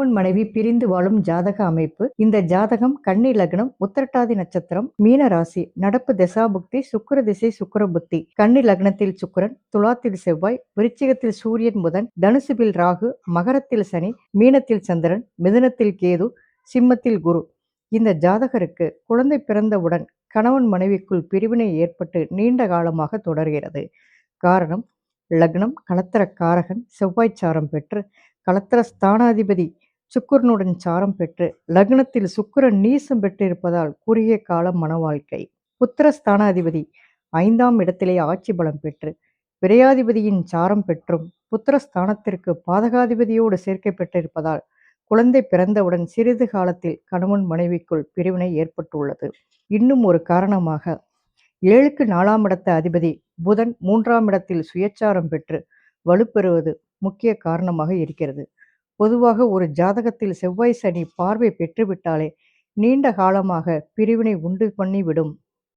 கணவன் மனைவி பிரிந்து வாழும் ஜாதக அமைப்பு. இந்த ஜாதகம் கன்னி லக்னம், உத்திரட்டாதி நட்சத்திரம், மீன ராசி, நடப்பு தசாபுக்தி, சுக்கிர திசை, சுக்கிர புத்தி. கன்னி லக்னத்தில் சுக்கிரன், துலாத்தில் செவ்வாய், விருச்சிகத்தில் சூரியன் புதன், தனுசுவில் ராகு, மகரத்தில் சனி, மீனத்தில் சந்திரன், மிதுனத்தில் கேது, சிம்மத்தில் குரு. இந்த ஜாதகருக்கு குழந்தை பிறந்தவுடன் கணவன் மனைவிக்குள் பிரிவினை ஏற்பட்டு நீண்ட காலமாக தொடர்கிறது. காரணம், லக்னம் களத்திர காரகன் செவ்வாய் சாரம் பெற்று களத்திர ஸ்தானாதிபதி சுக்கிரனுடன் சாரம் பெற்று லக்னத்தில் சுக்கிரன் நீசம் பெற்றிருப்பதால் குறுகிய காலம் மன வாழ்க்கை. புத்திர ஸ்தானாதிபதி 5ஆம் இடத்திலே ஆட்சி பலம் பெற்று விரையாதிபதியின் சாரம் பெற்றும் புத்திரஸ்தானத்திற்கு பாதகாதிபதியோடு சேர்க்கை பெற்றிருப்பதால் குழந்தை பிறந்தவுடன் சிறிது காலத்தில் கணவன் மனைவிக்குள் பிரிவினை ஏற்பட்டுள்ளது. இன்னும் ஒரு காரணமாக 7க்கு 4ஆம் இடத்த அதிபதி புதன் 3ஆம் இடத்தில் சுயச்சாரம் பெற்று வலுப்பெறுவது முக்கிய காரணமாக இருக்கிறது. பொதுவாக ஒரு ஜாதகத்தில் செவ்வாய் சனி பார்வை பெற்றுவிட்டாலே நீண்ட காலமாக பிரிவினை உண்டு பண்ணிவிடும்.